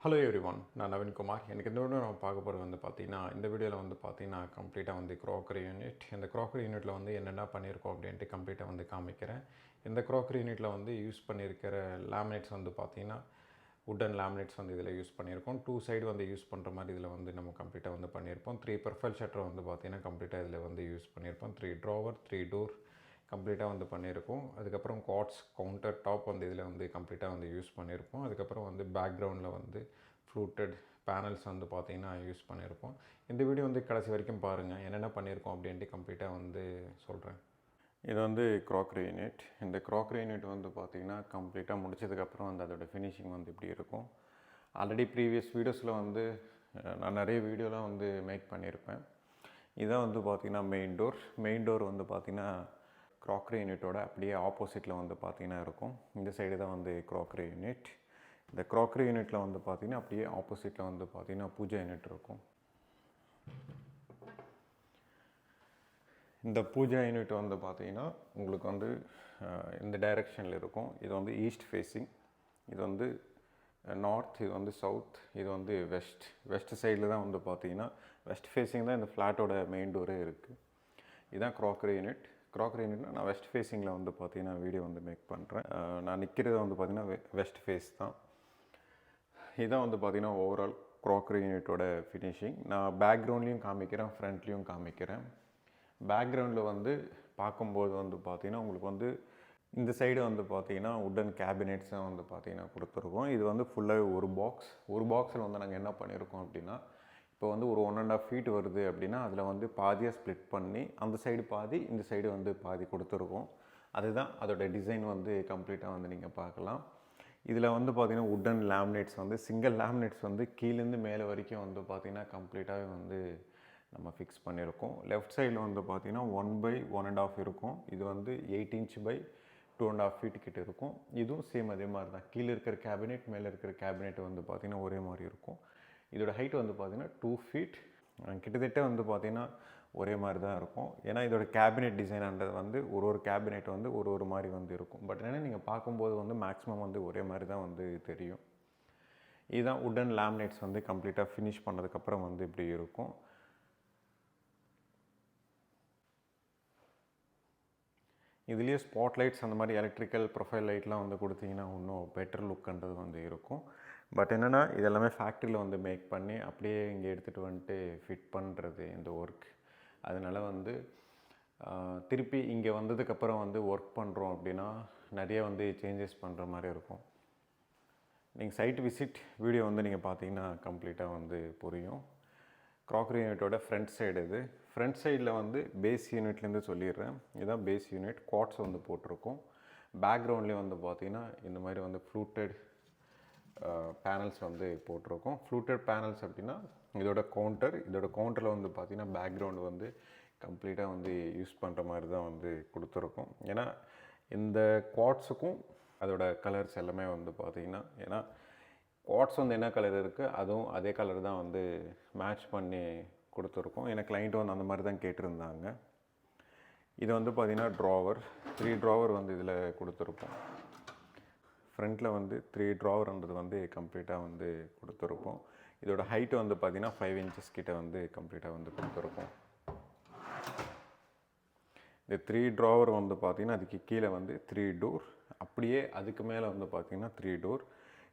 Hello everyone, நான் நவீன்குமார். எனக்கு இந்த வீடியோ நம்ம பார்க்க போகிறது பார்த்தீங்கன்னா, இந்த வீடியோவில் பார்த்தீங்கன்னா கம்ப்ளீட்டாக க்ராக்கரி யூனிட். இந்த க்ராக்கரி யூனிட்டில் என்னென்ன பண்ணியிருக்கோம் அப்படின்ட்டு கம்ப்ளீட்டாக காமிக்கிறேன். இந்த க்ராக்கரி யூனிட்டில் யூஸ் பண்ணியிருக்கிற லேமினேட்ஸ் பார்த்தீங்கன்னா வுட்டன் லேமினேட்ஸ் இதில் யூஸ் பண்ணியிருக்கோம். 2 சைடு யூஸ் பண்ணுற மாதிரி இதில் நம்ம கம்ப்ளீட்டாக பண்ணியிருப்போம். 3 ப்ரொஃபைல் ஷட்டர் பார்த்தீங்கன்னா கம்ப்ளீட்டாக இதில் யூஸ் பண்ணியிருப்போம். 3 ட்ராவர் 3 டோர் கம்ப்ளீட்டாக பண்ணியிருக்கோம். அதுக்கப்புறம் காட்ஸ் கவுண்டர் டாப் இதில் கம்ப்ளீட்டாக யூஸ் பண்ணியிருப்போம். அதுக்கப்புறம் பேக்ரவுண்டில் ஃப்ளூட்டட் பேனல்ஸ் பார்த்தீங்கன்னா யூஸ் பண்ணியிருப்போம். இந்த வீடியோ கடைசி வரைக்கும் பாருங்கள், என்னென்ன பண்ணியிருக்கோம் அப்படின்ட்டு கம்ப்ளீட்டாக சொல்கிறேன். இது க்ராக்கரி யூனிட். இந்த க்ராக்கரி யூனிட் பார்த்தீங்கன்னா கம்ப்ளீட்டாக முடிச்சதுக்கப்புறம் அதோடய ஃபினிஷிங் இப்படி இருக்கும். ஆல்ரெடி ப்ரீவியஸ் வீடியோஸில் நான் நிறைய வீடியோலாம் மேக் பண்ணியிருப்பேன். இதான் பார்த்தீங்கன்னா மெயின் டோர் பார்த்தீங்கன்னா க்ராக்கரி யூனிட்டோட அப்படியே ஆப்போசிட்டில் பார்த்தீங்கன்னா இருக்கும். இந்த சைடு தான் க்ராக்கரி யூனிட். இந்த க்ராக்கரி யூனிட்டில் பார்த்தீங்கன்னா அப்படியே ஆப்போசிட்டில் பார்த்தீங்கன்னா பூஜா யூனிட் இருக்கும். இந்த பூஜா யூனிட் பார்த்தீங்கன்னா உங்களுக்கு இந்த டைரெக்ஷனில் இருக்கும். இது ஈஸ்ட் ஃபேஸிங், இது நார்த், இது சவுத், இது வெஸ்ட் சைடில் தான் பார்த்தீங்கன்னா வெஸ்ட் ஃபேஸிங் தான் இந்த ஃப்ளாட்டோட மெயின் டோரே இருக்குது. இதுதான் க்ராக்கரி யூனிட். க்ராக்கரி யூனிட்னா நான் வெஸ்ட் ஃபேஸிங்கில் பார்த்தீங்கன்னா வீடியோ மேக் பண்ணுறேன். நான் நிற்கிறது பார்த்தீங்கன்னா வெஸ்ட் ஃபேஸ் தான். இதுதான் பார்த்தீங்கன்னா ஓவரால் க்ராக்கரி யூனிட்டோட ஃபினிஷிங். நான் பேக்ரவுண்ட்லேயும் காமிக்கிறேன், ஃப்ரண்ட்லேயும் காமிக்கிறேன். பேக்ரவுண்டில் பார்க்கும்போது பார்த்தீங்கன்னா உங்களுக்கு இந்த சைடு பார்த்தீங்கன்னா வுட்டன் கேபினெட்ஸ் தான் பார்த்தீங்கன்னா கொடுத்துருக்கோம். இது ஃபுல்லாகவே ஒரு பாக்ஸில் நாங்கள் என்ன பண்ணியிருக்கோம் அப்படின்னா, இப்போ ஒரு 1.5 ஃபீட் வருது அப்படின்னா அதில் பாதியாக ஸ்ப்ளிட் பண்ணி அந்த சைடு பாதி, இந்த சைடு பாதி கொடுத்துருக்கோம். அதுதான் அதோடய டிசைன் கம்ப்ளீட்டாக நீங்கள் பார்க்கலாம். இதில் பார்த்தீங்கன்னா வுட்டன் லேமினேட்ஸ் சிங்கிள் லேமினேட்ஸ் கீழேருந்து மேலே வரைக்கும் பார்த்தீங்கன்னா கம்ப்ளீட்டாகவே நம்ம ஃபிக்ஸ் பண்ணியிருக்கோம். லெஃப்ட் சைடில் பார்த்தீங்கன்னா 1/1.5 இருக்கும். இது 8 இன்ச் பை 2.5 ஃபீட் கிட்ட இருக்கும். இதுவும் சேம் அதே மாதிரி தான். கீழே இருக்கிற கேபினெட் மேலே இருக்கிற கேபினெட் பார்த்திங்கன்னா ஒரே மாதிரி இருக்கும். இதோட ஹைட் பார்த்திங்கன்னா 2 ஃபீட் கிட்டத்தட்ட பார்த்திங்கன்னா ஒரே மாதிரி தான் இருக்கும். ஏன்னா இதோட கேபினெட் டிசைன்ன்றது ஒரு கேபினெட் ஒரு மாதிரி இருக்கும். பட் என்னென்னா நீங்கள் பார்க்கும்போது மேக்ஸிமம் ஒரே மாதிரி தான் தெரியும். இதுதான் வுட்டன் லேமினேட்ஸ் கம்ப்ளீட்டாக ஃபினிஷ் பண்ணதுக்கப்புறம் இப்படி இருக்கும். இதுலேயே ஸ்பாட் லைட்ஸ் அந்த மாதிரி எலக்ட்ரிக்கல் ப்ரொஃபைல் லைட்லாம் கொடுத்தீங்கன்னா இன்னும் பெட்டர் லுக்குன்றது இருக்கும். பட் என்னென்னா இதெல்லாமே ஃபேக்ட்ரியில் மேக் பண்ணி அப்படியே இங்கே எடுத்துகிட்டு ஃபிட் பண்ணுறது இந்த ஒர்க். அதனால் திருப்பி இங்கே வந்ததுக்கப்புறம் ஒர்க் பண்ணுறோம் அப்படின்னா நிறைய சேஞ்சஸ் பண்ணுற மாதிரி இருக்கும். நீங்கள் சைட் விசிட் வீடியோ நீங்கள் பார்த்தீங்கன்னா கம்ப்ளீட்டாக புரியும். க்ராக்கரி யூனிட்டோட ஃப்ரண்ட் சைடு இது. ஃப்ரண்ட் சைடில் பேஸ் யூனிட்லேருந்து சொல்லிடுறேன். இதுதான் பேஸ் யூனிட். குவாட்ஸ் போட்டிருக்கோம். பேக்ரவுண்ட்லேயே பார்த்தீங்கன்னா இந்த மாதிரி ஃப்ளூட்டட் பேனல்ஸ் போட்டிருக்கோம். ஃப்ளூட்டட் பேனல்ஸ் அப்படின்னா இதோட கவுண்டரில் பார்த்தீங்கன்னா பேக்ரவுண்டு கம்ப்ளீட்டாக யூஸ் பண்ணுற மாதிரி தான் கொடுத்துருக்கோம். ஏன்னா இந்த குவாட்ஸுக்கும் அதோட கலர்ஸ் எல்லாமே பார்த்தீங்கன்னா, ஏன்னா குவாட்ஸ் என்ன கலர் இருக்குது அதுவும் அதே கலர் தான் மேட்ச் பண்ணி கொடுத்துருக்கோம். ஏன்னா கிளைண்ட் அந்த மாதிரி தான் கேட்டிருந்தாங்க. இது பார்த்திங்கன்னா ட்ராவர் 3 ட்ராவர் இதில் கொடுத்துருப்போம். ஃப்ரண்ட்டில் 3 ட்ராவர்ன்றது கம்ப்ளீட்டாக கொடுத்துருப்போம். இதோட ஹைட்டு பார்த்திங்கன்னா 5 இன்ச்சஸ் கிட்ட கம்ப்ளீட்டாக கொடுத்துருப்போம். இந்த 3 ட்ராவர் பார்த்திங்கன்னா அதுக்கு கீழே 3 டோர், அப்படியே அதுக்கு மேலே பார்த்திங்கன்னா 3 டோர்.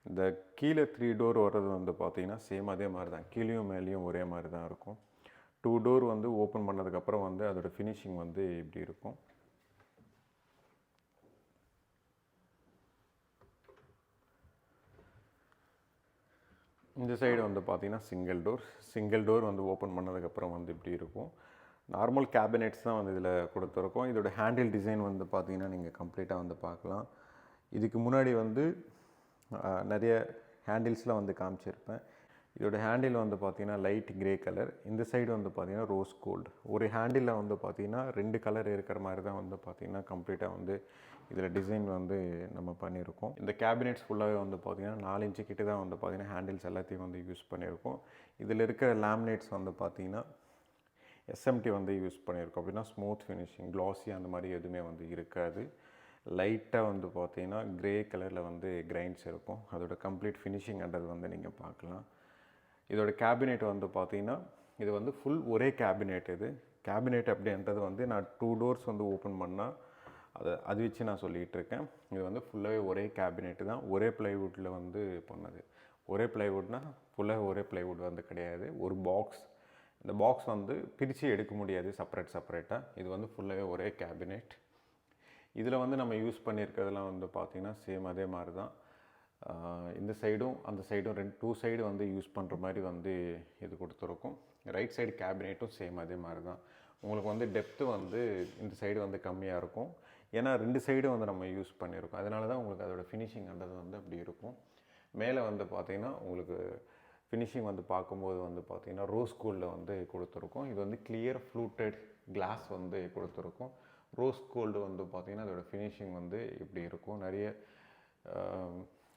இந்த கீழே 3 டோர் வர்றது பார்த்திங்கன்னா சேம் அதே மாதிரி தான், கீழேயும் மேலேயும் ஒரே மாதிரி தான் இருக்கும். 2 டோர் ஓப்பன் பண்ணதுக்கப்புறம் அதோட ஃபினிஷிங் இப்படி இருக்கும். இந்த சைடு பார்த்திங்கன்னா சிங்கிள் டோர் ஓப்பன் பண்ணதுக்கப்புறம் இப்படி இருக்கும். நார்மல் கேபினெட்ஸ் தான் இதில் கொடுத்துருக்கோம். இதோட ஹேண்டில் டிசைன் பார்த்திங்கன்னா நீங்கள் கம்ப்ளீட்டாக பார்க்கலாம். இதுக்கு முன்னாடி நிறைய ஹேண்டில்ஸ்லாம் காமிச்சிருப்பேன். இதோட ஹேண்டில் பார்த்திங்கன்னா லைட் கிரே கலர், இந்த சைடு பார்த்திங்கன்னா ரோஸ் கோல்டு. ஒரு ஹேண்டிலில் பார்த்திங்கன்னா 2 கலர் இருக்கிற மாதிரி தான் பார்த்திங்கன்னா கம்ப்ளீட்டாக இதில் டிசைன் நம்ம பண்ணியிருக்கோம். இந்த கேபினெட்ஸ் ஃபுல்லாகவே பார்த்திங்கன்னா 4 இன்ச்சு கிட்ட தான் பார்த்திங்கன்னா ஹேண்டில்ஸ் எல்லாத்தையும் யூஸ் பண்ணியிருக்கோம். இதில் இருக்கிற லேமினேட்ஸ் பார்த்திங்கன்னா SMT யூஸ் பண்ணியிருக்கோம். அப்படின்னா ஸ்மூத் ஃபினிஷிங், க்ளாஸி அந்த மாதிரி எதுவுமே இருக்காது. லைட்டாக வந்து பார்த்தீங்கன்னா க்ரே கலரில் வந்து கிரைன்ஸ் இருக்கும். அதோட கம்ப்ளீட் ஃபினிஷிங்ன்றது வந்து நீங்கள் பார்க்கலாம். இதோட கேபினெட் வந்து பார்த்தீங்கன்னா இது வந்து ஃபுல் ஒரே கேபினெட். இது கேபினெட் அப்படின்றது வந்து நான் 2 டோர்ஸ் வந்து ஓப்பன் பண்ணால் அது வச்சு நான் சொல்லிகிட்டு இருக்கேன். இது வந்து ஃபுல்லாகவே ஒரே கேபினெட்டு தான், ஒரே ப்ளைவுட்டில் வந்து பண்ணது. ஒரே ப்ளைவுட்னால் ஃபுல்லாக ஒரே ப்ளைவுட் வந்து கிடையாது, ஒரு பாக்ஸ். இந்த பாக்ஸ் வந்து பிரித்து எடுக்க முடியாது செப்பரேட்டாக. இது வந்து ஃபுல்லாகவே ஒரே கேபினெட். இதில் வந்து நம்ம யூஸ் பண்ணியிருக்கிறதுலாம் வந்து பார்த்திங்கன்னா சேம் அதே மாதிரி தான். இந்த சைடும் அந்த சைடும் 2 சைடு வந்து யூஸ் பண்ணுற மாதிரி வந்து இது கொடுத்துருக்கும். ரைட் சைடு கேபினெட்டும் சேம் அதே மாதிரி தான். உங்களுக்கு வந்து டெப்த்து வந்து இந்த சைடு வந்து கம்மியாக இருக்கும். ஏன்னா 2 சைடும் வந்து நம்ம யூஸ் பண்ணியிருக்கோம். அதனால தான் உங்களுக்கு அதோடய ஃபினிஷிங்ன்றது வந்து அப்படி இருக்கும். மேலே வந்து பார்த்திங்கன்னா உங்களுக்கு ஃபினிஷிங் வந்து பார்க்கும்போது வந்து பார்த்திங்கன்னா ரோஸ் கோல்டில் வந்து கொடுத்துருக்கோம். இது வந்து கிளியர் ஃப்ளூட்டட் கிளாஸ் வந்து கொடுத்துருக்கோம். ரோஸ் கோல்டு வந்து பார்த்திங்கன்னா அதோடய ஃபினிஷிங் வந்து இப்படி இருக்கும். நிறைய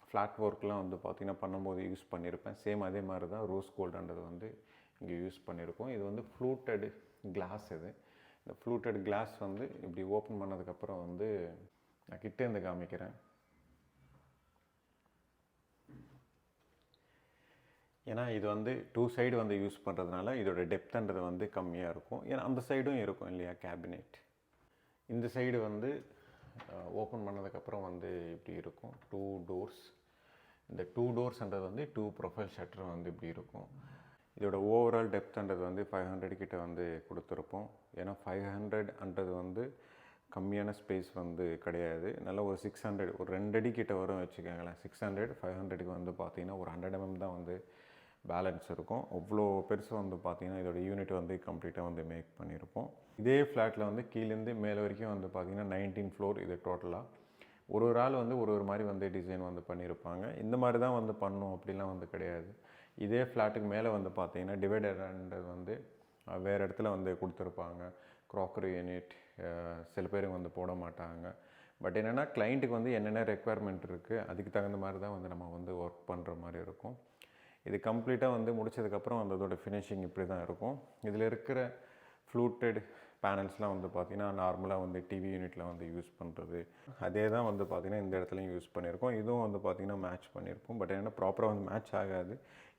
ஃப்ளாட் ஒர்க்லாம் வந்து பார்த்திங்கன்னா பண்ணும்போது யூஸ் பண்ணியிருப்பேன். சேம் அதே மாதிரி தான் ரோஸ் கோல்டுன்றது வந்து இங்கே யூஸ் பண்ணியிருக்கோம். இது வந்து ஃப்ளூட்டட் கிளாஸ். இது இந்த ஃப்ளூட்டட் கிளாஸ் வந்து இப்படி ஓப்பன் பண்ணதுக்கப்புறம் வந்து நான் கிட்டேருந்து காமிக்கிறேன். ஏன்னா இது வந்து 2 சைடு வந்து யூஸ் பண்ணுறதுனால இதோட டெப்த்ன்றது வந்து கம்மியாக இருக்கும். ஏன்னா அந்த சைடும் இருக்கும் இல்லையா கேபினெட். இந்த சைடு வந்து ஓப்பன் பண்ணதுக்கப்புறம் வந்து இப்படி இருக்கும். 2 டோர்ஸ். இந்த 2 டோர்ஸ்ன்றது வந்து 2 ப்ரொஃபைல் ஷட்டர் வந்து இப்படி இருக்கும். இதோட ஓவரால் டெப்த்ன்றது வந்து 500 கிட்ட வந்து கொடுத்துருப்போம். ஏன்னா 500ன்றது வந்து கம்மியான ஸ்பேஸ் வந்து கிடையாது. நல்லா ஒரு 600 ஒரு 2 அடி கிட்ட வரும் வச்சுக்கோங்களேன். 600 500க்கு வந்து பார்த்திங்கன்னா ஒரு 100 mm தான் வந்து பேலன்ஸ் இருக்கும். அவ்வளோ பெருசு வந்து பார்த்திங்கன்னா இதோட யூனிட் வந்து கம்ப்ளீட்டாக வந்து மேக் பண்ணியிருப்போம். இதே ஃப்ளாட்டில் வந்து கீழேருந்து மேலே வரைக்கும் வந்து பார்த்திங்கன்னா 19 ஃப்ளோர் இது டோட்டலாக. ஒரு ஆள் வந்து ஒரு மாதிரி வந்து டிசைன் வந்து பண்ணியிருப்பாங்க. இந்த மாதிரி தான் வந்து பண்ணணும் அப்படிலாம் வந்து கிடையாது. இதே ஃப்ளாட்டுக்கு மேலே வந்து பார்த்திங்கன்னா டிவைடர்ன்றது வந்து வேறு இடத்துல வந்து கொடுத்துருப்பாங்க. க்ராக்கரி யூனிட் சில பேர் வந்து போட மாட்டாங்க. பட் என்னென்னா கிளைண்ட்டுக்கு வந்து என்னென்ன ரெக்குவயர்மெண்ட் இருக்குது அதுக்கு தகுந்த மாதிரி தான் வந்து நம்ம வந்து ஒர்க் பண்ணுற மாதிரி இருக்கும். இது கம்ப்ளீட்டாக வந்து முடித்ததுக்கப்புறம் அந்த அதோட ஃபினிஷிங் இப்படி தான் இருக்கும். இதில் இருக்கிற ஃப்ளூட்டட் பேனல்ஸ்லாம் வந்து பார்த்திங்கன்னா நார்மலாக வந்து டிவி யூனிட்டில் வந்து யூஸ் பண்ணுறது அதே தான் வந்து பார்த்திங்கன்னா இந்த இடத்துலையும் யூஸ் பண்ணியிருக்கோம். இதுவும் வந்து பார்த்திங்கன்னா மேட்ச் பண்ணியிருப்போம். பட் என்னென்னா ப்ராப்பராக வந்து மேட்ச் ஆகாது.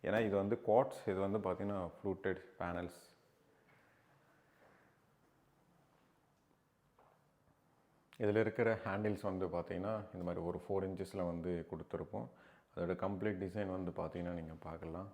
ஏன்னா இது வந்து குவார்ட்ஸ், இது வந்து பார்த்திங்கன்னா ஃப்ளூட்டட் பேனல்ஸ். இதில் இருக்கிற ஹேண்டில்ஸ் வந்து பார்த்திங்கன்னா இந்த மாதிரி ஒரு 4 inches வந்து கொடுத்துருப்போம். அதோட கம்ப்ளீட் டிசைன் வந்து பார்த்திங்கன்னா நீங்கள் பார்க்கலாம்.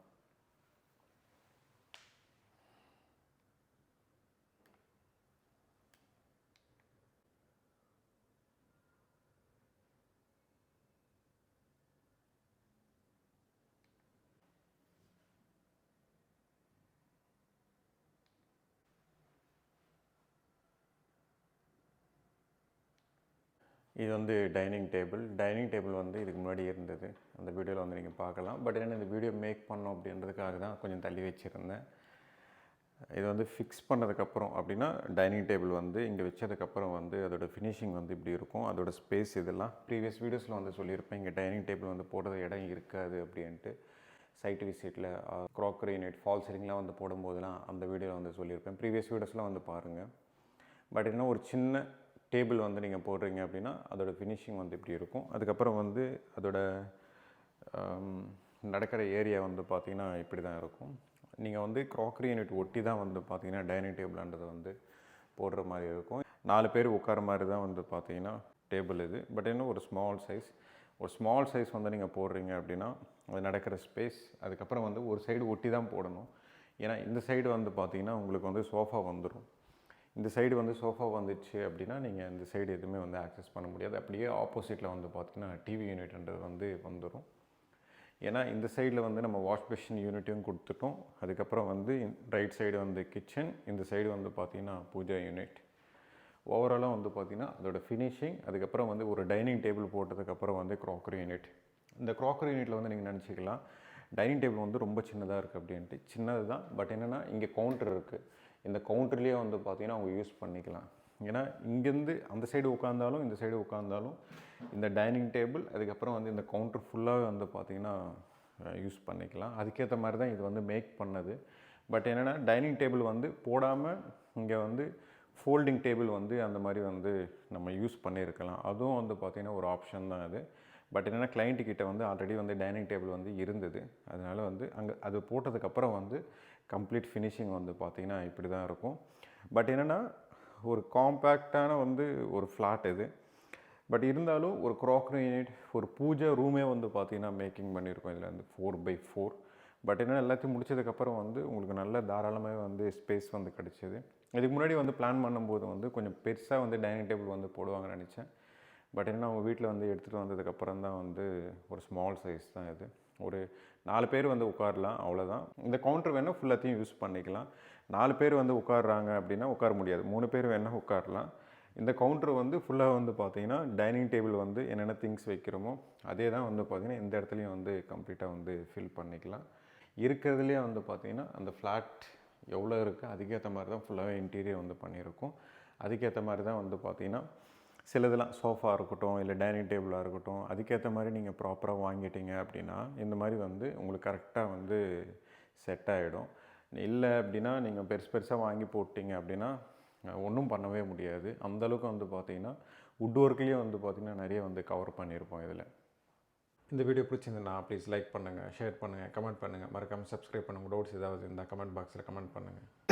இது வந்து டைனிங் டேபிள் வந்து இதுக்கு முன்னாடி இருந்தது. அந்த வீடியோவில் வந்து நீங்கள் பார்க்கலாம். பட் என்ன இந்த வீடியோ மேக் பண்ணோம் அப்படின்றதுக்காக தான் கொஞ்சம் தள்ளி வச்சுருந்தேன். இது வந்து ஃபிக்ஸ் பண்ணதுக்கப்புறம் அப்படின்னா டைனிங் டேபிள் வந்து இங்கே வச்சதுக்கப்புறம் வந்து அதோட ஃபினிஷிங் வந்து இப்படி இருக்கும். அதோட ஸ்பேஸ் இதெல்லாம் ப்ரீவியஸ் வீடியோஸில் வந்து சொல்லியிருப்பேன். இங்கே டைனிங் டேபிள் வந்து போடுறது இடம் இருக்காது அப்படின்ட்டு. சைட் விசிட்டில் க்ராக்கரி யூனிட் ஃபால் சீலிங்லாம் வந்து போடும்போதெல்லாம் அந்த வீடியோவில் வந்து சொல்லியிருப்பேன். ப்ரீவியஸ் வீடியோஸ்லாம் வந்து பாருங்கள். பட் என்ன ஒரு சின்ன டேபிள் வந்து நீங்கள் போடுறீங்க அப்படின்னா அதோட ஃபினிஷிங் வந்து இப்படி இருக்கும். அதுக்கப்புறம் வந்து அதோட நடக்கிற ஏரியா வந்து பார்த்திங்கன்னா இப்படி தான் இருக்கும். நீங்கள் வந்து க்ராக்கரி யூனிட் ஒட்டி தான் வந்து பார்த்திங்கன்னா டைனிங் டேபிள்ன்றது வந்து போடுற மாதிரி இருக்கும். 4 பேர் உட்கார மாதிரி தான் வந்து பார்த்திங்கன்னா டேபிள் இது. பட் இன்னும் ஒரு ஸ்மால் சைஸ் வந்து நீங்கள் போடுறீங்க அப்படின்னா அது நடக்கிற ஸ்பேஸ். அதுக்கப்புறம் வந்து ஒரு சைடு ஒட்டி தான் போடணும். ஏன்னா இந்த சைடு வந்து பார்த்திங்கன்னா உங்களுக்கு வந்து சோஃபா வந்துடும். இந்த சைடு வந்து சோஃபா வந்துடுச்சு அப்படின்னா நீங்கள் இந்த சைடு எதுவுமே வந்து ஆக்சஸ் பண்ண முடியாது. அப்படியே ஆப்போசிட்டில் வந்து பார்த்திங்கன்னா டிவி யூனிட்ன்றது வந்து வந்துடும். ஏன்னா இந்த சைடில் வந்து நம்ம வாஷ் பேஷன் யூனிட்டும் கொடுத்துட்டோம். அதுக்கப்புறம் வந்து ரைட் சைடு வந்து கிச்சன், இந்த சைடு வந்து பார்த்திங்கன்னா பூஜா யூனிட். ஓவராலாக வந்து பார்த்திங்கன்னா அதோட ஃபினிஷிங். அதுக்கப்புறம் வந்து ஒரு டைனிங் டேபிள் போட்டதுக்கப்புறம் வந்து க்ராக்கரி யூனிட். இந்த க்ராக்கரி யூனிட்டில் வந்து நீங்கள் நினச்சிக்கலாம் டைனிங் டேபிள் வந்து ரொம்ப சின்னதாக இருக்குது அப்படின்ட்டு. சின்னது தான். பட் என்னென்னா இங்கே கவுண்டர் இருக்குது. இந்த கவுண்டர்லேயே வந்து பார்த்திங்கன்னா அவங்க யூஸ் பண்ணிக்கலாம். ஏன்னா இங்கேருந்து அந்த சைடு உட்காந்தாலும் இந்த சைடு உட்காந்தாலும் இந்த டைனிங் டேபிள் அதுக்கப்புறம் வந்து இந்த கவுண்டர் ஃபுல்லாகவே வந்து பார்த்திங்கன்னா யூஸ் பண்ணிக்கலாம். அதுக்கேற்ற மாதிரி தான் இது வந்து மேக் பண்ணது. பட் என்னென்னா டைனிங் டேபிள் வந்து போடாமல் இங்கே வந்து ஃபோல்டிங் டேபிள் வந்து அந்த மாதிரி வந்து நம்ம யூஸ் பண்ணியிருக்கலாம். அதுவும் வந்து பார்த்திங்கன்னா ஒரு ஆப்ஷன் தான் அது. பட் என்னென்னா கிளைண்ட்டு கிட்ட வந்து ஆல்ரெடி வந்து டைனிங் டேபிள் வந்து இருந்தது. அதனால் வந்து அங்கே அது போட்டதுக்கப்புறம் வந்து கம்ப்ளீட் ஃபினிஷிங் வந்து பார்த்திங்கன்னா இப்படி தான் இருக்கும். பட் என்னென்னா ஒரு காம்பேக்டான வந்து ஒரு ஃப்ளாட் இது. பட் இருந்தாலும் ஒரு க்ராக்கரி யூனிட், ஒரு பூஜை ரூமே வந்து பார்த்திங்கன்னா மேக்கிங் பண்ணியிருக்கோம் இதில் வந்து 4x4. பட் என்னென்னா எல்லாத்தையும் முடிச்சதுக்கப்புறம் வந்து உங்களுக்கு நல்ல தாராளமாக வந்து ஸ்பேஸ் வந்து கிடச்சிது. இதுக்கு முன்னாடி வந்து பிளான் பண்ணும்போது வந்து கொஞ்சம் பெருசாக வந்து டைனிங் டேபிள் வந்து போடுவாங்கன்னு நினச்சேன். பட் என்னென்னா அவங்க வீட்டில் வந்து எடுத்துகிட்டு வந்ததுக்கப்புறம் தான் வந்து ஒரு ஸ்மால் சைஸ் தான் இது. ஒரு 4 பேர் வந்து உட்காரலாம், அவ்வளோதான். இந்த கவுண்டர் வேணால் ஃபுல்லாத்தையும் யூஸ் பண்ணிக்கலாம். 4 பேர் வந்து உட்காடுறாங்க அப்படின்னா உட்கார முடியாது. 3 பேர் வேணால் உட்காரலாம். இந்த கவுண்டர் வந்து ஃபுல்லாக வந்து பார்த்திங்கன்னா டைனிங் டேபிள் வந்து என்னென்ன திங்ஸ் வைக்கிறோமோ அதே தான் வந்து பார்த்திங்கன்னா இந்த இடத்துலையும் வந்து கம்ப்ளீட்டாக வந்து ஃபில் பண்ணிக்கலாம். இருக்கிறதுலேயே வந்து பார்த்திங்கன்னா அந்த ஃப்ளாட் எவ்வளோ இருக்குது அதுக்கேற்ற மாதிரி தான் ஃபுல்லாகவே இன்டீரியர் வந்து பண்ணியிருக்கோம். அதுக்கேற்ற மாதிரி தான் வந்து பார்த்திங்கன்னா சிலதெல்லாம் சோஃபா இருக்கட்டும், இல்லை டைனிங் டேபிளாக இருக்கட்டும், அதுக்கேற்ற மாதிரி நீங்கள் ப்ராப்பராக வாங்கிட்டீங்க அப்படின்னா இந்த மாதிரி வந்து உங்களுக்கு கரெக்டாக வந்து செட் ஆகிடும். இல்லை அப்படின்னா நீங்கள் பெருசாக வாங்கி போட்டிங்க அப்படின்னா ஒன்றும் பண்ணவே முடியாது. அந்தளவுக்கு வந்து பார்த்திங்கன்னா வுட் ஒர்க்லேயே வந்து பார்த்திங்கன்னா நிறைய வந்து கவர் பண்ணியிருப்போம் இதில். இந்த வீடியோ பிடிச்சிருந்ததுன்னா ப்ளீஸ் லைக் பண்ணுங்கள், ஷேர் பண்ணுங்கள், கமெண்ட் பண்ணுங்கள், மறக்காமல் சப்ஸ்கிரைப் பண்ணுங்கள். டவுட்ஸ் ஏதாவது இருந்தால் கமெண்ட் பாக்ஸில் கமெண்ட் பண்ணுங்கள்.